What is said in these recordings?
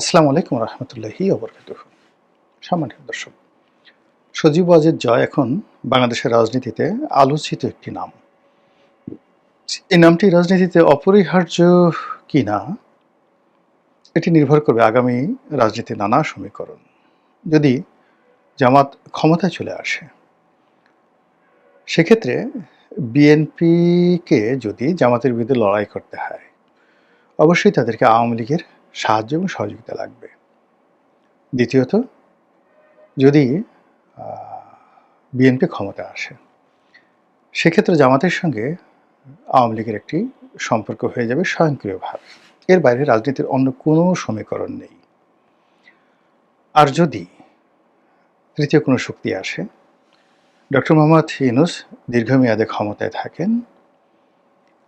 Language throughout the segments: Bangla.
আসসালামু আলাইকুম রহমতুল্লাহি ওবরকাতুহু। সম্মানিত দর্শক, সজীব ওয়াজেদ জয় এখন বাংলাদেশের রাজনীতিতে আলোচিত একটি নাম। এই নামটি রাজনীতিতে অপরিহার্য কিনা এটি নির্ভর করবে আগামী রাজনীতির নানা সমীকরণ। যদি জামাত ক্ষমতায় চলে আসে, সেক্ষেত্রে বিএনপিকে যদি জামাতের বিরুদ্ধে লড়াই করতে হয়, অবশ্যই তাদেরকে আওয়ামী লীগের সাহায্য এবং সহযোগিতা লাগবে। দ্বিতীয়ত, যদি বিএনপি ক্ষমতায় আসে, সেক্ষেত্রে জামাতের সঙ্গে আওয়ামী লীগের একটি সম্পর্ক হয়ে যাবে স্বয়ংক্রিয়ভাবে। এর বাইরে রাজনীতির অন্য কোনো সমীকরণ নেই। আর যদি তৃতীয় কোনো শক্তি আসে, ডক্টর মোহাম্মদ ইউনূস দীর্ঘমেয়াদে ক্ষমতায় থাকেন,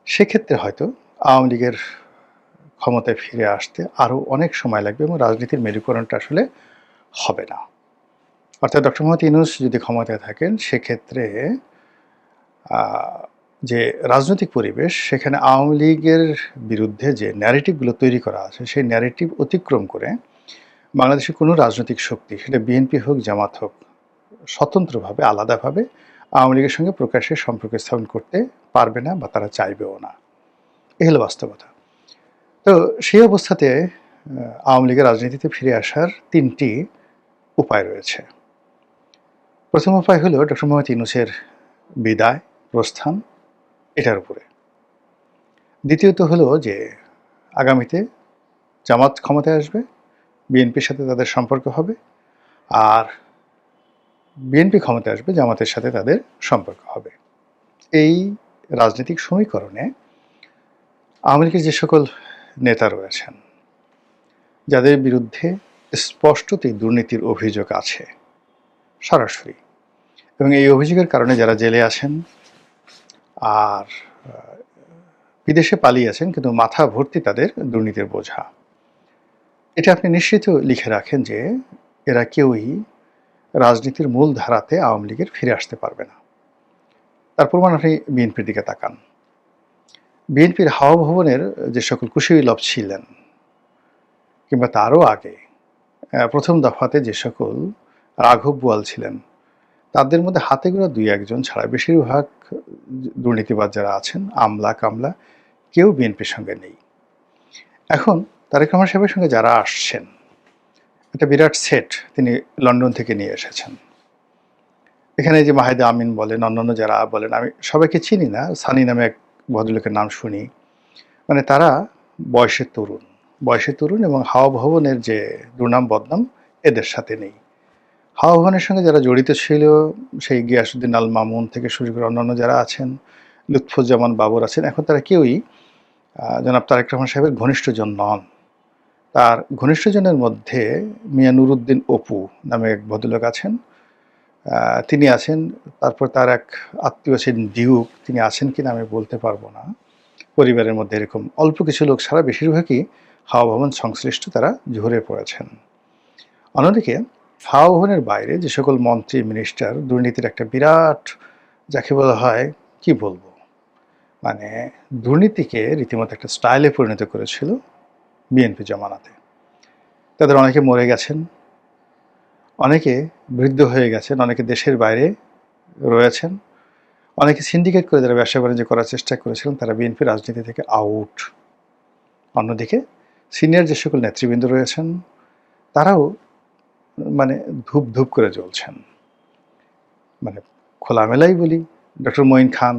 সেক্ষেত্রে হয়তো আওয়ামী লীগের ক্ষমতায় ফিরে আসতে আরও অনেক সময় লাগবে এবং রাজনীতির মেরুকরণটা আসলে হবে না। অর্থাৎ ডক্টর মোহাম্মদ ইউনূস যদি ক্ষমতায় থাকেন, সেক্ষেত্রে যে রাজনৈতিক পরিবেশ, সেখানে আওয়ামী লীগের বিরুদ্ধে যে ন্যারেটিভগুলো তৈরি করা আছে, সেই ন্যারেটিভ অতিক্রম করে বাংলাদেশের কোনো রাজনৈতিক শক্তি, সেটা বিএনপি হোক জামাত হোক, স্বতন্ত্রভাবে আলাদাভাবে আওয়ামী লীগের সঙ্গে প্রকাশ্যে সম্পর্ক স্থাপন করতে পারবে না বা তারা চাইবেও না। এই হলো বাস্তবতা। তো সেই অবস্থাতে আওয়ামী লীগের রাজনীতিতে ফিরে আসার তিনটি উপায় রয়েছে। প্রথম উপায় হলো ডক্টর মোহাম্মদ ইউনূসের বিদায়, প্রস্থান, এটার উপরে। দ্বিতীয়ত হলো যে আগামীতে জামাত ক্ষমতায় আসবে, বিএনপির সাথে তাদের সম্পর্ক হবে, আর বিএনপি ক্ষমতায় আসবে, জামাতের সাথে তাদের সম্পর্ক হবে। এই রাজনৈতিক সমীকরণে আওয়ামী লীগের যে সকল নেতা রয়েছেন, যাদের বিরুদ্ধে স্পষ্টতই দুর্নীতির অভিযোগ আছে সরাসরি, এবং এই অভিযোগের কারণে যারা জেলে আছেন আর বিদেশে পালিয়ে আছেন, কিন্তু মাথা ভর্তি তাদের দুর্নীতির বোঝা, এটা আপনি নিশ্চিত লিখে রাখেন যে এরা কেউই রাজনীতির মূল ধারাতে আওয়ামী লীগের ফিরে আসতে পারবে না। তার প্রমাণ আপনি বিএনপির দিকে তাকান। বিএনপির হাওয়া ভবনের যে সকল কুশীলব ছিলেন, কিংবা তারও আগে প্রথম দফাতে যে সকল রাঘব বোয়াল ছিলেন, তাদের মধ্যে হাতে গোনা দুই একজন ছাড়া বেশিরভাগ দুর্নীতিবাজ যারা আছেন, আমলা কামলা, কেউ বিএনপির সঙ্গে নেই। এখন তারেক রহমান সাহেবের সঙ্গে যারা আসছেন, একটা বিরাট সেট তিনি লন্ডন থেকে নিয়ে এসেছেন। এখানে যে মাহিদা আমিন বলেন, অন্যান্য যারা বলেন, আমি সবাইকে চিনি না, সানি নামে এক ভদ্রলোকের নাম শুনি। মানে তারা বয়সে তরুণ এবং হাওয়া ভবনের যে দুর্নাম বদনাম এদের সাথে নেই। হাওয়া ভবনের সঙ্গে যারা জড়িত ছিল, সেই গিয়াসউদ্দিন আল মামুন থেকে শুরু করে অন্যান্য যারা আছেন, লুৎফুজ্জামান বাবর আছেন, এখন তারা কেউই জনাব তারেক রহমান সাহেবের ঘনিষ্ঠজন নন। তার ঘনিষ্ঠজনের মধ্যে মিয়া নুরুদ্দিন অপু নামে এক ভদ্রলোক আছেন, তিনি আছেন। তারপর তার এক আত্মীয় আছেন ডিউক, তিনি আছেন কিনা আমি বলতে পারবো না। পরিবারের মধ্যে এরকম অল্প কিছু লোক ছাড়া বেশিরভাগই হাওয়া ভবন সংশ্লিষ্ট, তারা ঝরে পড়েছেন। অন্যদিকে হাওয়া ভবনের বাইরে যে সকল মন্ত্রী মিনিস্টার দুর্নীতির একটা বিরাট, যাকে বলা হয় কি বলবো, মানে দুর্নীতিকে রীতিমতো একটা স্টাইলে পরিণত করেছিল বিএনপি জমানাতে, তাদের অনেকে মরে গেছেন, অনেকে বৃদ্ধ হয়ে গেছেন, অনেকে দেশের বাইরে রয়েছেন, অনেকে সিন্ডিকেট করে যারা ব্যবসা বাণিজ্য করার চেষ্টা করেছিলেন, তারা বিএনপি রাজনীতি থেকে আউট। অন্যদিকে সিনিয়র যে সকল নেতৃবৃন্দ রয়েছেন, তারাও মানে ধূপ ধূপ করে জ্বলছেন। মানে খোলামেলাই বলি, ডক্টর মঈন খান,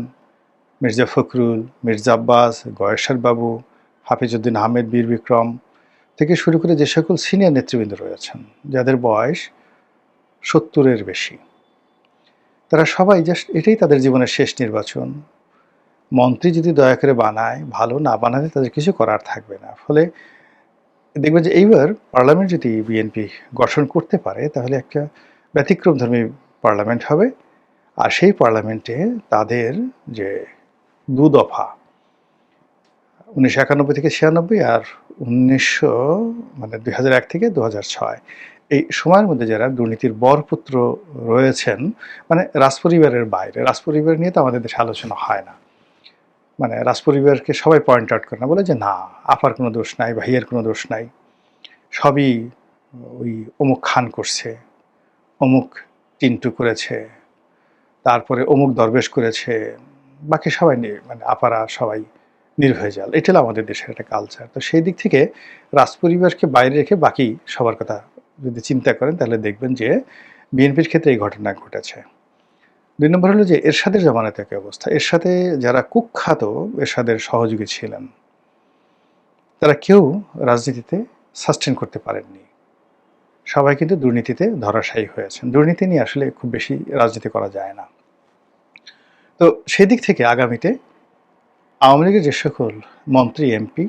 মির্জা ফখরুল, মির্জা আব্বাস, গয়েশ্বর বাবু, হাফিজউদ্দিন আহমেদ, বীর বিক্রম থেকে শুরু করে যে সকল সিনিয়র নেতৃবৃন্দ রয়েছেন, যাদের বয়স 70-এর বেশি, তারা সবাই জাস্ট এটাই তাদের জীবনের শেষ নির্বাচন। মন্ত্রী যদি দয়া করে বানায় ভালো, না বানালে তাদের কিছু করার থাকবে না। ফলে দেখবেন যে এইবার পার্লামেন্ট যদি বিএনপি গঠন করতে পারে, তাহলে একটা ব্যতিক্রমধর্মী পার্লামেন্ট হবে। আর সেই পার্লামেন্টে তাদের যে দু দফা 1991 থেকে 96 আর 2001 থেকে 2006, এই সময়ের মধ্যে যারা দুর্নীতির বরপুত্র রয়েছেন, মানে রাজপরিবারের বাইরে, রাজপরিবার নিয়ে তো আমাদের দেশে আলোচনা হয় না, মানে রাজপরিবারকে সবাই পয়েন্ট আউট করে না, বলে যে না আপার কোনো দোষ নাই, ভাইয়ের কোনো দোষ নাই, সবই ওই অমুক খান করছে, অমুক টিন্টু করেছে, তারপরে অমুক দরবেশ করেছে, বাকি সবাই মানে আপারা সবাই নির্ভয়ে জাল। এটা হলো আমাদের দেশের একটা কালচার। তো সেই দিক থেকে রাজপরিবারকে বাইরে রেখে বাকি সবার কথা যদি চিন্তা করেন তাহলে দেখবেন যে বিএনপির ক্ষেত্রে এই ঘটনা ঘটেছে। ২ নম্বর হলো যে এরশাদের জামানাতে একই অবস্থা। এরশাদে যারা কুখ্যাত এরশাদের সহযোগী ছিলেন, তারা কেউ রাজনীতিতে সাস্টেইন করতে পারেননি। সবাই কিন্তু দুর্নীতিতে ধরাশায়ী হয়েছেন। দুর্নীতি নিয়ে আসলে খুব বেশি রাজনীতি করা যায় না। তো সেদিক থেকে আগামীতে আওয়ামী লীগের যে সকল মন্ত্রী, এমপি,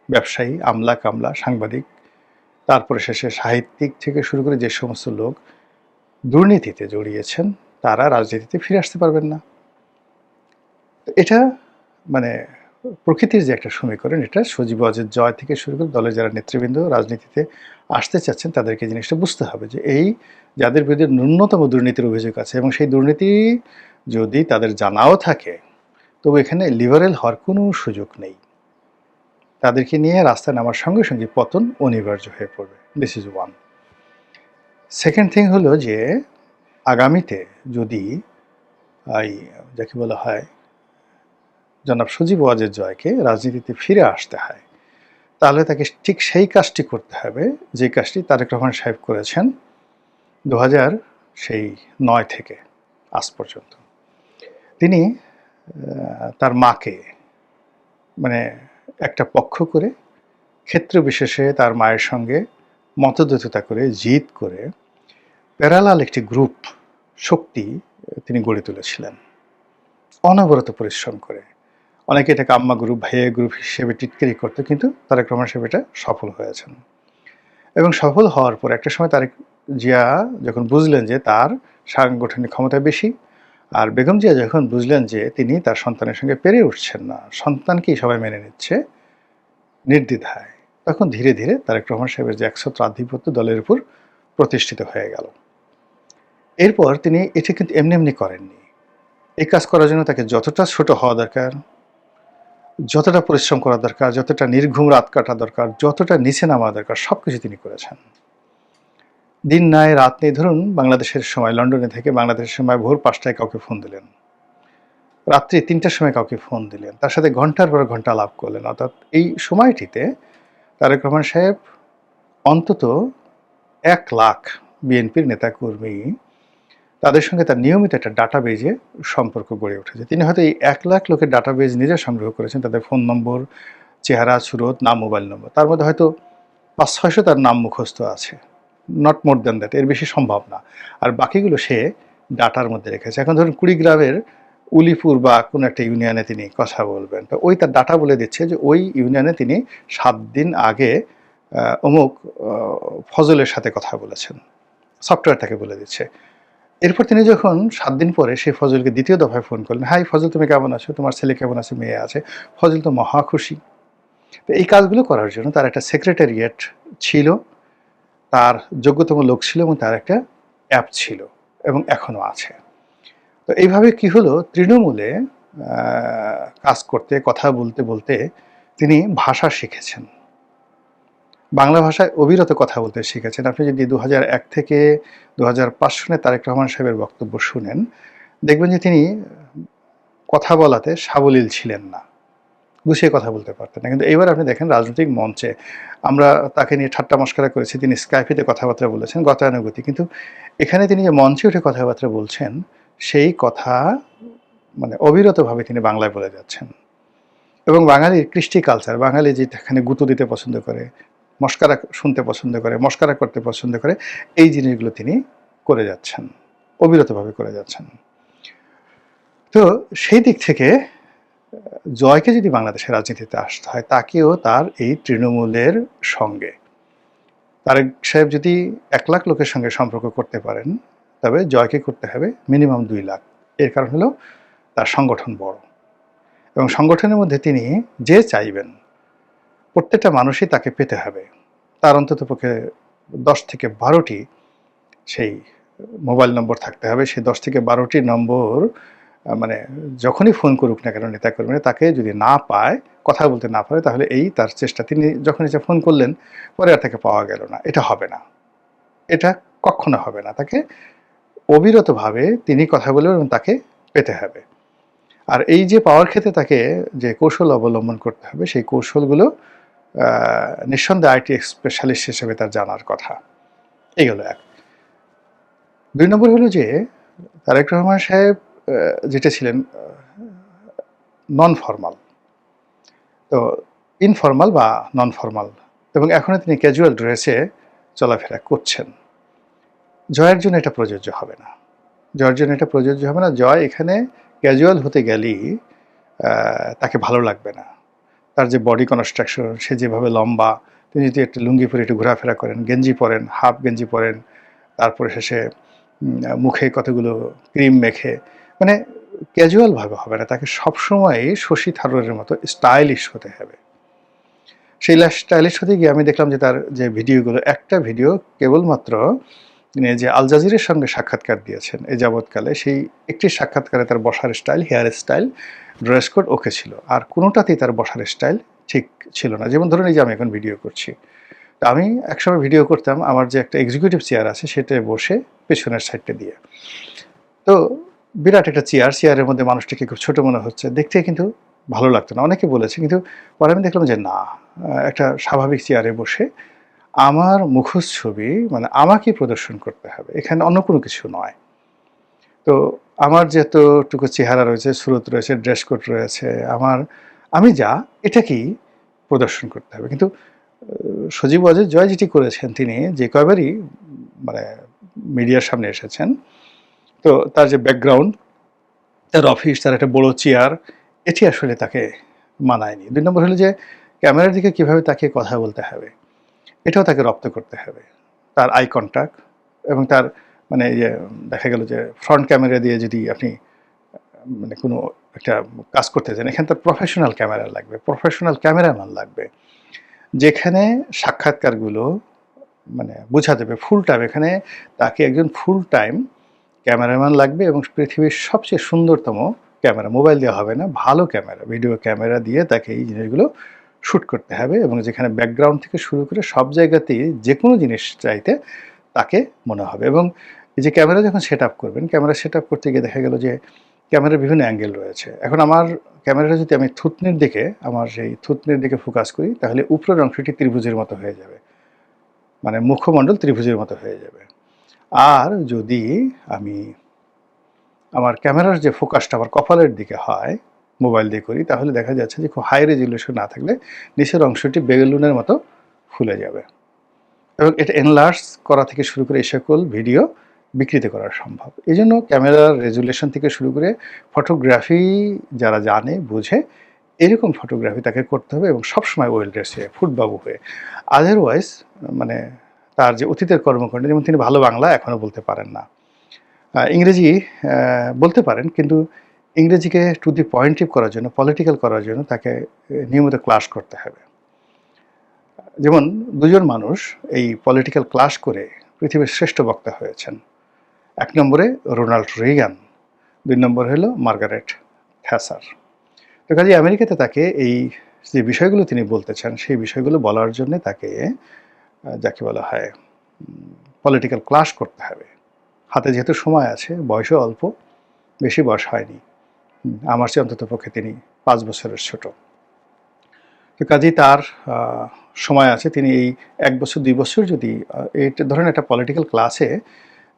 ব্যবসায়ী, আমলা-কামলা, সাংবাদিক, তারপরে শেষে সাহিত্যিক থেকে শুরু করে যে সমস্ত লোক দুর্নীতিতে জড়িয়েছেন, তারা রাজনীতিতে ফিরে আসতে পারবেন না। এটা মানে প্রকৃতির যে একটা সমীকরণ, এটা সজীব ওয়াজেদ জয় থেকে শুরু করে দলের যারা নেতৃবৃন্দ রাজনীতিতে আসতে চাচ্ছেন তাদেরকে জিনিসটা বুঝতে হবে যে এই যাদের বিরুদ্ধে ন্যূনতম দুর্নীতির অভিযোগ আছে এবং সেই দুর্নীতি যদি তাদের জানাও থাকে, তবু এখানে লিবারেল হওয়ার কোনো সুযোগ নেই। তাদেরকে নিয়ে রাস্তায় নামার সঙ্গে সঙ্গে পতন অনিবার্য হয়ে পড়বে। This is one. Second thing হলো যে আগামীতে যদি এই যাকে বলা হয় জনাব সজীব ওয়াজেদ জয়কে রাজনীতিতে ফিরে আসতে হয়, তাহলে তাকে ঠিক সেই কাজটি করতে হবে যে কাজটি তারেক রহমান সাহেব করেছেন 2009 থেকে আজ পর্যন্ত। তিনি তার মাকে মানে একটা পক্ষ করে ক্ষেত্র বিশেষে তার মায়ের সঙ্গে মতদ্বৈধতা করে জিদ করে প্যারালাল একটি গ্রুপ শক্তি তিনি গড়ে তুলেছিলেন অনবরত পরিশ্রম করে। অনেকে এটাকে আম্মা গ্রুপ, ভাইয়া গ্রুপ হিসেবে টিটকারি করতো, কিন্তু তারেক রহমান সাহেব এটা সফল হয়েছেন। এবং সফল হওয়ার পর একটা সময় তারেক জিয়া যখন বুঝলেন যে তার সাংগঠনিক ক্ষমতা বেশি, আর বেগম জিয়া যখন বুঝলেন যে তিনি তার সন্তানের সঙ্গে পেরে উঠছেন না, সন্তানকেই সবাই মেনে নিচ্ছে নির্দ্বিধায়, তখন ধীরে ধীরে তারেক রহমান সাহেবের যে একছত্র আধিপত্য দলের উপর প্রতিষ্ঠিত হয়ে গেল। এরপর তিনি এটা কিন্তু এমনি এমনি করেননি। এই কাজ করার জন্য তাকে যতটা ছোট হওয়া দরকার, যতটা পরিশ্রম করা দরকার, যতটা নির্ঘুম রাত কাটা দরকার, যতটা নিচে নামা দরকার, সব কিছু তিনি করেছেন। দিন নাই রাত নেই, ধরুন বাংলাদেশের সময় লন্ডনে থেকে বাংলাদেশের সময় ভোর 5টায় কাউকে ফোন দিলেন, রাত্রি 3টার সময় কাউকে ফোন দিলেন, তার সাথে ঘন্টার পর ঘন্টা আলাপ করলেন। অর্থাৎ এই সময়টিতে তারেক রহমান সাহেব অন্তত 1 লাখ বিএনপির নেতাকর্মী, তাদের সঙ্গে তার নিয়মিত একটা ডাটাবেজে সম্পর্ক গড়ে উঠেছে। তিনি হয়তো এই 1 লাখ লোকের ডাটাবেজ নিজে সংগ্রহ করেছেন, তাদের ফোন নম্বর, চেহারা, সুরত, নাম, মোবাইল নম্বর। তার মধ্যে হয়তো 500-600 তার নাম মুখস্থ আছে, নট মোর দ্যান দ্যাট, এর বেশি সম্ভব না। আর বাকিগুলো সে ডাটার মধ্যে রেখেছে। এখন ধরুন কুড়িগ্রামের উলিপুর বা কোনো একটা ইউনিয়নে তিনি কথা বলবেন, তো ওই তার ডাটা বলে দিচ্ছে যে ওই ইউনিয়নে তিনি 7 দিন আগে অমুক ফজলের সাথে কথা বলেছেন, সফটওয়্যার তাকে বলে দিচ্ছে। এরপর তিনি যখন 7 দিন পরে সেই ফজলকে দ্বিতীয় দফায় ফোন করলেন, হাই ফজল, তুমি কেমন আছো, তোমার ছেলে কেমন আছে, মেয়ে আছে। ফজল তো মহা খুশি। তো এই কাজগুলো করার জন্য তার একটা সেক্রেটারিয়েট ছিল, তার যোগ্যতম লোক ছিল এবং তার একটা অ্যাপ ছিল এবং এখনও আছে। তো এইভাবে কি হলো, তৃণমূলে কাজ করতে, কথা বলতে বলতে তিনি ভাষা শিখেছেন, বাংলা ভাষায় অবিরত কথা বলতে শিখেছেন। আপনি যদি 2001 থেকে 2005 সনে তারেক রহমান সাহেবের বক্তব্য শুনেন, দেখবেন যে তিনি কথা বলাতে সাবলীল ছিলেন না, গুছিয়ে কথা বলতে পারতেন না। কিন্তু এবার আপনি দেখেন রাজনৈতিক মঞ্চে আমরা তাকে নিয়ে ঠাট্টা মশকরা করেছি, তিনি স্কাইপেতে কথাবার্তা বলেছেন গতানুগতিক, কিন্তু এখানে তিনি যে মঞ্চে উঠে কথাবার্তা বলছেন সেই কথা মানে অবিরতভাবে তিনি বাংলায় বলে যাচ্ছেন। এবং বাঙালির কৃষ্টি কালচার, বাঙালি যেখানে গুঁতো দিতে পছন্দ করে, মস্কারা শুনতে পছন্দ করে, মস্কারা করতে পছন্দ করে, এই জিনিসগুলো তিনি করে যাচ্ছেন, অবিরতভাবে করে যাচ্ছেন। তো সেই দিক থেকে জয়কে যদি বাংলাদেশের রাজনীতিতে আসতে হয়, তাকেও তার এই তৃণমূলের সঙ্গে তারেক সাহেব যদি 1 লাখ লোকের সঙ্গে সম্পর্ক করতে পারেন, তবে জয়কে করতে হবে মিনিমাম 2 লাখ। এর কারণ হলো তার সংগঠন বড় এবং সংগঠনের মধ্যে তিনি যে চাইবেন প্রত্যেকটা মানুষই তাকে পেতে হবে। তার অন্তত পক্ষে 10 থেকে 12টি সেই মোবাইল নম্বর থাকতে হবে। সেই 10 থেকে 12টি নম্বর মানে যখনই ফোন করুক না কেন নেতাকর্মীরা, তাকে যদি না পায়, কথা বলতে না পারে, তাহলে এই তার চেষ্টা। তিনি যখন এসে ফোন করলেন, পরে আর তাকে পাওয়া গেল না। এটা হবে না। এটা কক্ষনো হবে না। তাকে অবিরতভাবে তিনি কথা বলবেন এবং তাকে পেতে হবে। আর এই যে পাওয়ার ক্ষেত্রে তাকে যে কৌশল অবলম্বন করতে হবে, সেই কৌশলগুলো নিঃসন্দেহে আইটি স্পেশালিস্ট হিসেবে তার জানার কথা। এই হলো এক। ২ নম্বর হলো যে তারেক রহমান সাহেব যেটা ছিলেন নন ফরমাল। তো ইনফরমাল বা নন ফরমাল, এবং এখনও তিনি ক্যাজুয়াল ড্রেসে চলাফেরা করছেন। জয়ের জন্য এটা প্রযোজ্য হবে না। জয়ের জন্য এটা প্রযোজ্য হবে না। জয় এখানে ক্যাজুয়াল হতে গেলেই তাকে ভালো লাগবে না। তার যে বডি কনস্ট্রাকশন, সে যেভাবে লম্বা, তিনি যদি একটা লুঙ্গি পরে একটু ঘোরাফেরা করেন, গেঞ্জি পরেন, হাফ গেঞ্জি পরেন, তারপরে শেষে মুখে কতগুলো ক্রিম মেখে, মানে ক্যাজুয়ালভাবে হবে না। তাকে সবসময়ই শশী থারুরের মতো স্টাইলিশ হতে হবে। সেই স্টাইলিশ হতে গিয়ে আমি দেখলাম যে তার যে ভিডিওগুলো, একটা ভিডিও কেবলমাত্র তিনি যে আল জাজিরের সঙ্গে সাক্ষাৎকার দিয়েছেন এ যাবৎকালে, সেই একটি সাক্ষাৎকারে তার বসার style, hair style, dress code okay ছিল। আর কোনোটাতেই তার বসার স্টাইল ঠিক ছিল না। যেমন ধরুন এই যে আমি এখন ভিডিও করছি, তো আমি একসময় ভিডিও করতাম আমার যে একটা এক্সিকিউটিভ চেয়ার আছে সেটায় বসে পেছনের সাইডটা দিয়ে। তো বিরাট একটা চেয়ার, চেয়ারের মধ্যে মানুষটাকে খুব ছোট মনে হচ্ছে, দেখতে কিন্তু ভালো লাগতো না। অনেকে বলেছে, কিন্তু পরে আমি দেখলাম যে না, একটা স্বাভাবিক চেয়ারে বসে আমার মুখচ্ছবি, মানে আমাকে প্রদর্শন করতে হবে, এখানে অন্য কোনো কিছু নয়। তো আমার যতটুকু চেহারা রয়েছে, সুরত রয়েছে, ড্রেস কোড রয়েছে, আমি যা, এটাকেই প্রদর্শন করতে হবে। কিন্তু সজীব ওয়াজেদ জয় যেটি করেছেন, তিনি যে কয়বারই মানে মিডিয়ার সামনে এসেছেন, তো তার যে ব্যাকগ্রাউন্ড, তার অফিস, তার একটা বড় চেয়ার, এটি আসলে তাকে মানায়নি। ২ নম্বর হলো যে ক্যামেরার দিকে কীভাবে তাকে কথা বলতে হবে, এটাও তাকে রপ্ত করতে হবে। তার আই কন্ট্যাক্ট এবং তার মানে ইয়ে, দেখা গেল যে ফ্রন্ট ক্যামেরা দিয়ে যদি আপনি মানে কোনো একটা কাজ করতে চান, এখানে তার প্রফেশনাল ক্যামেরা লাগবে, প্রফেশনাল ক্যামেরাম্যান লাগবে, যেখানে সাক্ষাৎকারগুলো মানে বোঝা যাবে ফুল টাইম। এখানে তাকে একজন ফুল টাইম ক্যামেরাম্যান লাগবে, এবং পৃথিবীর সবচেয়ে সুন্দরতম ক্যামেরা, মোবাইল দেওয়া হবে না, ভালো ক্যামেরা, ভিডিও ক্যামেরা দিয়ে তাকে এই জিনিসগুলো শ্যুট করতে হবে, এবং যেখানে ব্যাকগ্রাউন্ড থেকে শুরু করে সব জায়গাতেই যে কোনো জিনিস চাইতে তাকে মনে হবে। এবং এই যে ক্যামেরা যখন সেট আপ করবেন, ক্যামেরা সেট আপ করতে গিয়ে দেখা গেল যে ক্যামেরার বিভিন্ন অ্যাঙ্গেল রয়েছে। এখন আমার ক্যামেরাটা যদি আমি থুতনির দিকে, আমার সেই থুতনির দিকে ফোকাস করি, তাহলে উপরের অংশটি ত্রিভুজের মতো হয়ে যাবে, মানে মুখমণ্ডল ত্রিভুজের মতো হয়ে যাবে। আর যদি আমি আমার ক্যামেরার যে ফোকাসটা আমার কপালের দিকে হয়, মোবাইল দিয়ে করি, তাহলে দেখা যাচ্ছে যে খুব হাই রেজলিউশন না থাকলে নিচের অংশটি বেলুনের মতো ফুলে যাবে, এবং এটা এনলার্জ করা থেকে শুরু করে এই সকল ভিডিও বিকৃত করা সম্ভব। এই জন্য ক্যামেরার রেজুলেশন থেকে শুরু করে ফটোগ্রাফি যারা জানে বুঝে, এরকম ফটোগ্রাফি তাকে করতে হবে, এবং সবসময় ওয়েল ড্রেস হয়ে, ফুটবাবু হয়ে। আদারওয়াইজ মানে তার যে অতীতের কর্মকাণ্ড, যেমন তিনি ভালো বাংলা এখনও বলতে পারেন না, ইংরেজি বলতে পারেন, কিন্তু ইংরেজিকে টু দি পয়েন্টিভ করার জন্য, পলিটিক্যাল করার জন্য তাকে নিয়মিত ক্লাস করতে হবে। যেমন দুজন মানুষ এই পলিটিক্যাল ক্লাস করে পৃথিবীর শ্রেষ্ঠ বক্তা হয়েছেন। ১ নম্বরে রোনাল্ড রিগান, ২ নম্বর হলো মার্গারেট থ্যাচার। তো কাজে আমেরিকাতে তাকে এই যে বিষয়গুলো তিনি বলতে চান, সেই বিষয়গুলো বলার জন্য তাকে যাকে বলা হয় পলিটিক্যাল ক্লাস করতে হবে। হাতে যেহেতু সময় আছে, বয়সও অল্প, বেশি বয়স হয়নি, আমার চেয়ে অন্ততপক্ষে তিনি ৫ বছরের ছোট। তো কাজেই তার সময় আছে। তিনি এই ১ বছর ২ বছর যদি এই ধরেন একটা পলিটিক্যাল ক্লাসে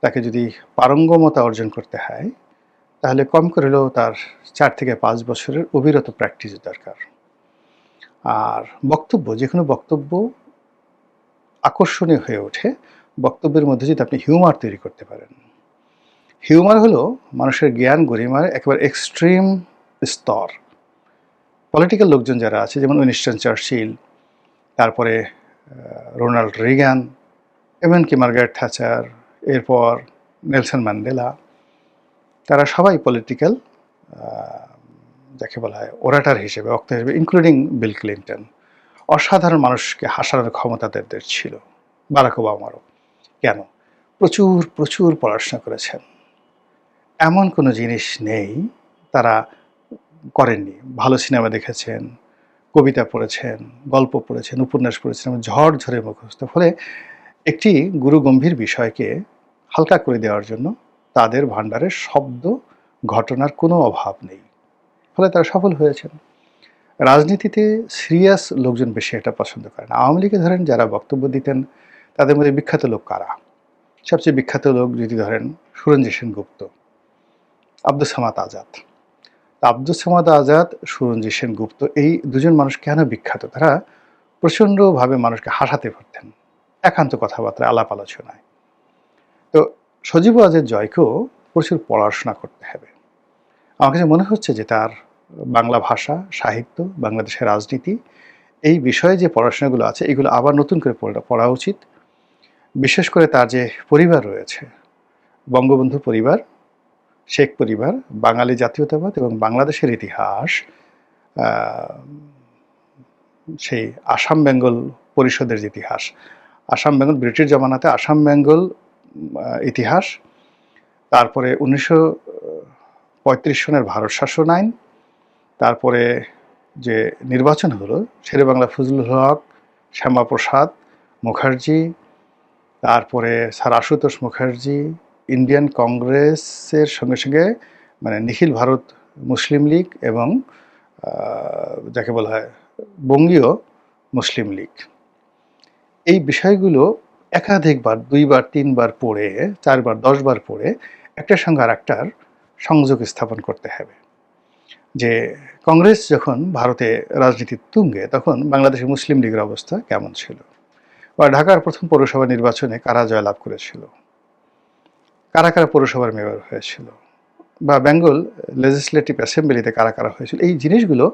তাকে যদি পারঙ্গমতা অর্জন করতে হয়, তাহলে কম করে হলেও তার ৪ থেকে ৫ বছরের অবিরত প্র্যাকটিস দরকার। আর বক্তব্য, যেকোনো বক্তব্য আকর্ষণীয় হয়ে ওঠে বক্তব্যের মধ্যে যদি আপনি হিউমার তৈরি করতে পারেন। হিউমার হলো মানুষের জ্ঞান গরিমার একেবারে এক্সট্রিম স্তর। পলিটিক্যাল লোকজন যারা আছে, যেমন উইনস্টন চার্চিল, তারপরে রোনাল্ড রিগান, এমনকি মার্গারেট থ্যাচার, এরপর নেলসন ম্যান্ডেলা, তারা সবাই পলিটিক্যাল যাকে বলা হয় ওরাটার হিসেবে, বক্তা হিসেবে, ইনক্লুডিং বিল ক্লিন্টন, অসাধারণ মানুষকে হাসানোর ক্ষমতা তাদের ছিল। বারাক ওবামারও। কেন? প্রচুর প্রচুর পড়াশোনা করেছেন। এমন কোনো জিনিস নেই তারা করেননি। ভালো সিনেমা দেখেছেন, কবিতা পড়েছেন, গল্প পড়েছেন, উপন্যাস পড়েছেন এবং ঝরঝরে মুখস্থ। ফলে একটি গুরুগম্ভীর বিষয়কে হালকা করে দেওয়ার জন্য তাদের ভাণ্ডারে শব্দ, ঘটনার কোনো অভাব নেই। ফলে তারা সফল হয়েছেন। রাজনীতিতে সিরিয়াস লোকজন বেশি এটা পছন্দ করেন। আওয়ামী লীগে ধরেন যারা বক্তব্য দিতেন তাদের মধ্যে বিখ্যাত লোক কারা? সবচেয়ে বিখ্যাত লোক যদি ধরেন সুরঞ্জিত সেনগুপ্ত, আব্দুস সামাদ আজাদ। আব্দুস সামাদ আজাদ, সুরঞ্জিত সেনগুপ্ত এই দুজন মানুষ কেন বিখ্যাত? তারা প্রচণ্ডভাবে মানুষকে হাসাতে পারতেন একান্ত কথাবার্তায়, আলাপ আলোচনায়। তো সজীব ওয়াজেদ জয়কেও প্রচুর পড়াশোনা করতে হবে। আমার কাছে মনে হচ্ছে যে তার বাংলা ভাষা, সাহিত্য, বাংলাদেশের রাজনীতি এই বিষয়ে যে পড়াশোনাগুলো আছে এগুলো আবার নতুন করে পড়া উচিত। বিশেষ করে তার যে পরিবার রয়েছে, বঙ্গবন্ধু পরিবার, শেখ পরিবার, বাঙালি জাতীয়তাবাদ এবং বাংলাদেশের ইতিহাস, সেই আসাম বেঙ্গল পরিষদের যে ইতিহাস, আসাম বেঙ্গল ব্রিটিশ জমানাতে আসাম বেঙ্গল ইতিহাস, তারপরে 1935 সনের ভারত শাসন আইন, তারপরে যে নির্বাচন হলো শেরেবাংলা ফজলুল হক, শ্যামাপ্রসাদ মুখার্জি, তারপরে স্যার আশুতোষ মুখার্জি, ইন্ডিয়ান কংগ্রেসের সঙ্গে সঙ্গে মানে নিখিল ভারত মুসলিম লীগ এবং যাকে বলা হয় বঙ্গীয় মুসলিম লীগ, এই বিষয়গুলো একাধিকবার 2 বার 3 বার পড়ে, 4 বার 10 বার পড়ে একটার সঙ্গে আর একটার সংযোগ স্থাপন করতে হবে। যে কংগ্রেস যখন ভারতে রাজনীতির তুঙ্গে তখন বাংলাদেশে মুসলিম লীগের অবস্থা কেমন ছিল, বা ঢাকার প্রথম পৌরসভা নির্বাচনে কারা জয়লাভ করেছিল, কারা কারা পৌরসভার মেয়র হয়েছিল, বা বেঙ্গল লেজিসলেটিভ অ্যাসেম্বলিতে কারা কারা হয়েছিল, এই জিনিসগুলো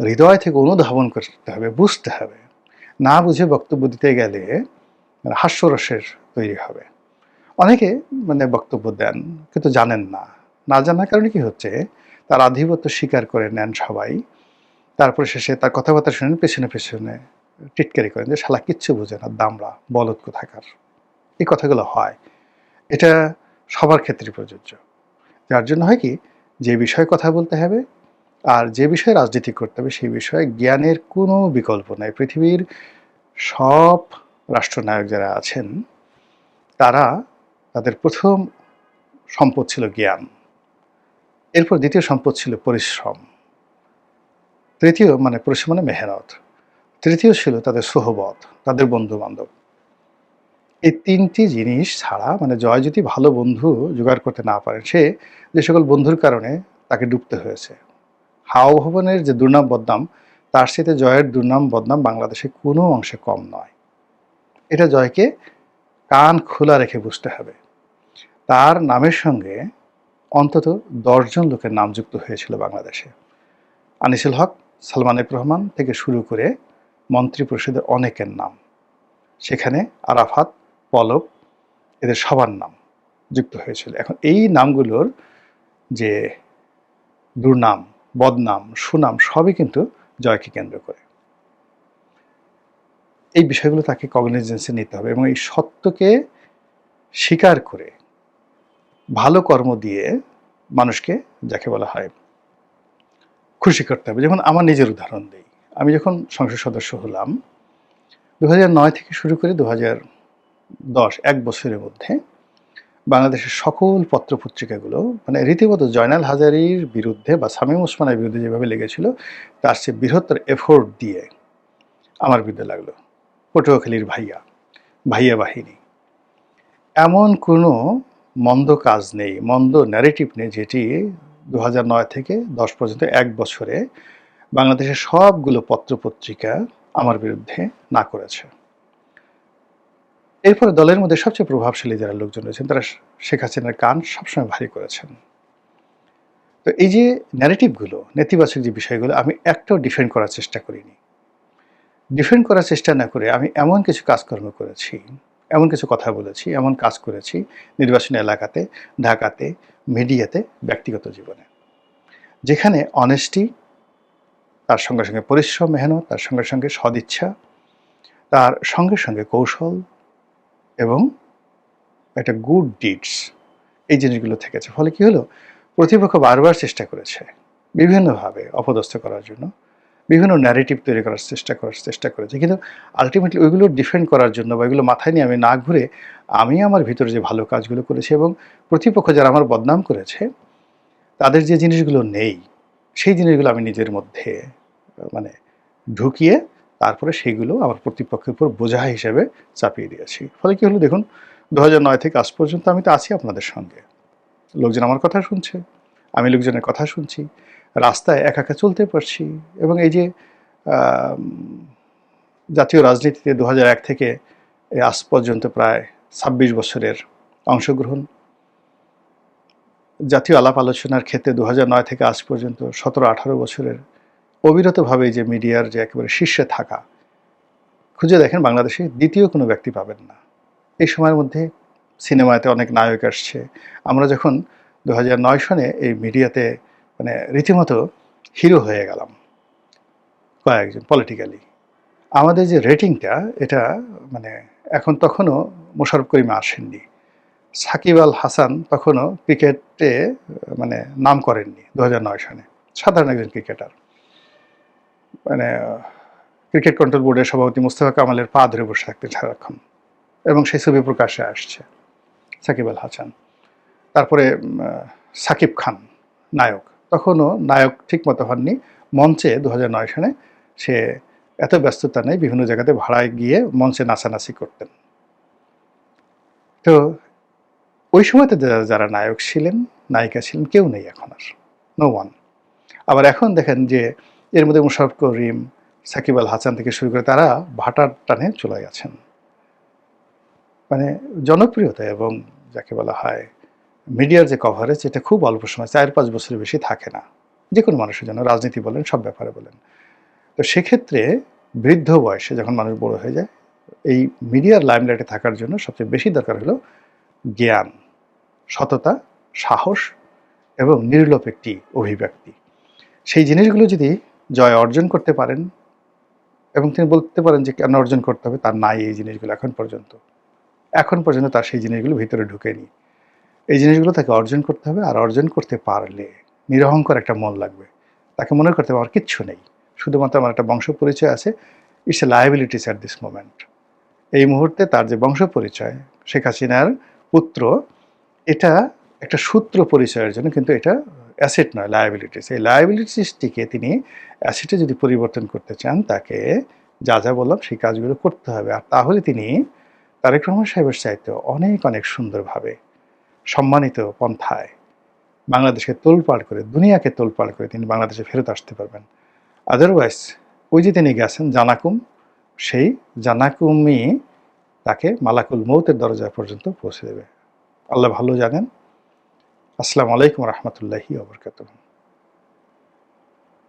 হৃদয় থেকে অনুধাবন করতে হবে, বুঝতে হবে। না বুঝে বক্তব্য দিতে গেলে হাস্যরসের তৈরি হবে। অনেকে মানে বক্তব্য দেন কিন্তু জানেন না, না জানার কারণে কি হচ্ছে, তার আধিপত্য স্বীকার করে নেন সবাই, তারপরে শেষে তার কথাবার্তা শুনেন, পেছনে পেছনে টিটকারি করেন যে শালা কিচ্ছু বোঝে না, দামড়া, বলদ কোথাকার। এই কথাগুলো হয়, এটা সবার ক্ষেত্রে প্রযোজ্য। যার জন্য হয় কি, যে বিষয়ে কথা বলতে হবে আর যে বিষয়ে রাজনীতি করতে হবে সেই বিষয়ে জ্ঞানের কোনো বিকল্প নাই। পৃথিবীর সব রাষ্ট্রনায়ক যারা আছেন তারা, তাদের প্রথম সম্পদ ছিল জ্ঞান, এরপর দ্বিতীয় সম্পদ ছিল পরিশ্রম, তৃতীয় মানে পরিশ্রম মানে মেহনত, তৃতীয় ছিল তাদের সোহবত, তাদের বন্ধু বান্ধব। এই 3টি জিনিস ছাড়া মানে জয় যদি ভালো বন্ধু জোগাড় করতে না পারেন, সে যে সকল বন্ধুর কারণে তাকে ডুবতে হয়েছে, হাওয়া ভবনের যে দুর্নাম বদনাম, তার সাথে জয়ের দুর্নাম বদনাম বাংলাদেশে কোনো অংশে কম নয়। এটা জয়কে কান খোলা রেখে বুঝতে হবে। তার নামের সঙ্গে অন্তত 10 জন লোকের নাম যুক্ত হয়েছিল বাংলাদেশে। আনিসুল হক, সালমান এফ রহমান থেকে শুরু করে মন্ত্রিপরিষদের অনেকের নাম, সেখানে আরাফাত, পলক, এদের সবার নাম যুক্ত হয়েছিল। এখন এই নামগুলোর যে দুর্নাম, বদনাম, সুনাম সবই কিন্তু জয়কে কেন্দ্র করে। এই বিষয়গুলো তাকে কগনিজেন্সে নিতে হবে এবং এই সত্যকে স্বীকার করে ভালো কর্ম দিয়ে মানুষকে, যাকে বলা হয়, খুশি করতে হবে। যেমন আমার নিজের উদাহরণ দিই, আমি যখন সংসদ সদস্য হলাম 2009 থেকে শুরু করে 2010, 1 বছরের মধ্যে বাংলাদেশের সকল পত্রপত্রিকাগুলো মানে রীতিমতো জয়নাল হাজারীর বিরুদ্ধে বা শামীম ওসমানের বিরুদ্ধে যেভাবে লেগেছিল তার চেয়ে বৃহত্তর এফোর্ট দিয়ে আমার বিরুদ্ধে লাগলো। পটুয়াখালীর ভাইয়া, ভাইয়া বাহিনী, এমন কোনো মন্দ কাজ নেই, মন্দ ন্যারেটিভ নেই যেটি 2009 থেকে 10 পর্যন্ত 1 বছরে বাংলাদেশের সবগুলো পত্রপত্রিকা আমার বিরুদ্ধে না করেছে। এরপরে দলের মধ্যে সবচেয়ে প্রভাবশালী যারা লোকজন রয়েছেন তারা শেখ হাসিনার কান সবসময় ভারী করেছেন। তো এই যে ন্যারেটিভগুলো, নেতিবাচক যে বিষয়গুলো, আমি একটাও ডিফেন্ড করার চেষ্টা করিনি। ডিফেন্ড করার চেষ্টা না করে আমি এমন কিছু কাজকর্ম করেছি, এমন কিছু কথা বলেছি, এমন কাজ করেছি নির্বাচনী এলাকাতে, ঢাকাতে, মিডিয়াতে, ব্যক্তিগত জীবনে, যেখানে অনেস্টি, তার সঙ্গে সঙ্গে পরিশ্রম, মেহনত, তার সঙ্গে সঙ্গে সদিচ্ছা, তার সঙ্গে সঙ্গে কৌশল এবং একটা গুড ডিডস, এই জিনিসগুলো থেকেছে। ফলে কি হলো, প্রতিপক্ষ বারবার চেষ্টা করেছে বিভিন্নভাবে অপদস্থ করার জন্য, বিভিন্ন ন্যারেটিভ তৈরি করার চেষ্টা করেছে। কিন্তু আল্টিমেটলি ওইগুলো ডিফেন্ড করার জন্য বা এগুলো মাথায় নিয়ে আমি না ঘুরে আমি আমার ভিতরে যে ভালো কাজগুলো করেছি এবং প্রতিপক্ষ যারা আমার বদনাম করেছে তাদের যে জিনিসগুলো নেই, সেই জিনিসগুলো আমি নিজের মধ্যে মানে ঢুকিয়ে তারপরে সেইগুলো আমার প্রতিপক্ষের উপর বোঝা হিসেবে চাপিয়ে দিয়েছি। ফলে কি হলো দেখুন, ২০০৯ থেকে আজ পর্যন্ত আমি তো আছি আপনাদের সঙ্গে। লোকজন আমার কথা শুনছে, আমি লোকজনের কথা শুনছি, রাস্তায় একা একা চলতে পারছি এবং এই যে আম জাতীয় রাজনীতিতে ২০০১ থেকে আজ পর্যন্ত প্রায় ২৬ বছরের অংশগ্রহণ, জাতীয় আলাপ আলোচনার ক্ষেত্রে ২০০৯ থেকে আজ পর্যন্ত ১৭-১৮ বছরের অবিরতভাবে যে মিডিয়ার যে একেবারে শীর্ষে থাকা, খুঁজে দেখেন বাংলাদেশে দ্বিতীয় কোনো ব্যক্তি পাবেন না। এই সময়ের মধ্যে সিনেমাতে অনেক নায়ক আসছে। আমরা যখন ২০০৯ সনে এই মিডিয়াতে মানে রীতিমতো হিরো হয়ে গেলাম কয়েকজন পলিটিক্যালি। আমাদের যে রেটিংটা এটা মানে এখন তখনও মোশাররফ করিম আসেননি। সাকিব আল হাসান তখনও ক্রিকেটে মানে নাম করেননি ২০০৯ সনে। সাধারণ একজন ক্রিকেটার। মানে ক্রিকেট কন্ট্রোল বোর্ডের সভাপতি মুস্তফা কামালের পা ধরে বসে থাকতেন সারাক্ষণ এবং সেই ছবি প্রকাশ্যে আসছে সাকিব আল হাসান। তারপরে সাকিব খান নায়ক, তখনও নায়ক ঠিকমতো হননি। মঞ্চে ২০০৯ সনে সে এত ব্যস্ততা নেই, বিভিন্ন জায়গাতে ভাড়ায় গিয়ে মঞ্চে নাচানাচি করতেন। তো ওই সময়তে যারা নায়ক ছিলেন, নায়িকা ছিলেন, কেউ নেই এখন আর, নো ওয়ান। আবার এখন দেখেন যে এর মধ্যে মোশাররফ করিম, সাকিব আল হাসান থেকে শুরু করে তারা ভাটার টানে চলে গেছেন। মানে জনপ্রিয়তা এবং যাকে বলা হয় মিডিয়ার যে কভারেজ, এটা খুব অল্প সময় ৪-৫ বছরের বেশি থাকে না, যে কোনো মানুষের জন্য, রাজনীতি বলেন, সব ব্যাপারে বলেন। তো সেক্ষেত্রে বৃদ্ধ বয়সে যখন মানুষ বড় হয়ে যায়, এই মিডিয়ার লাইমলাইটে থাকার জন্য সবচেয়ে বেশি দরকার হলো জ্ঞান, সততা, সাহস এবং নির্লোভ একটি অভিব্যক্তি। সেই জিনিসগুলো যদি জয় অর্জন করতে পারেন এবং তিনি বলতে পারেন যে কেন অর্জন করতে হবে, তার নাই এই জিনিসগুলো এখন পর্যন্ত। এখন পর্যন্ত তার সেই জিনিসগুলো ভিতরে ঢুকেনি। এই জিনিসগুলো তাকে অর্জন করতে হবে, আর অর্জন করতে পারলে নিরহংকার একটা মন লাগবে। তাকে মনে করতে হবে আমার কিচ্ছু নেই, শুধুমাত্র আমার একটা বংশ পরিচয় আছে। It's a liabilities at this moment. এই মুহূর্তে তার যে বংশ পরিচয়, শেখ হাসিনার পুত্র, এটা একটা সূত্র পরিচয়ের জন্য, কিন্তু এটা অ্যাসেট নয়, লায়াবিলিটিস। এই লায়াবিলিটিসটিকে তিনি অ্যাসেটে যদি পরিবর্তন করতে চান, তাকে যা যা বললাম সেই কাজগুলো করতে হবে। আর তাহলে তিনি তারেক রহমান সাহেবের চাইতে অনেক অনেক সুন্দরভাবে সম্মানিত পন্থায় বাংলাদেশকে তোলপাড় করে, দুনিয়াকে তোলপাড় করে তিনি বাংলাদেশে ফেরত আসতে পারবেন। আদারওয়াইজ ওই যে তিনি গেছেন জানাকুম, সেই জানাকুমই তাকে মালাকুল মৌতের দরজা পর্যন্ত পৌঁছে দেবে। আল্লাহ ভালো জানেন। আসসালামু আলাইকুম রহমতুল্লাহি ওয়া বারাকাতুহু।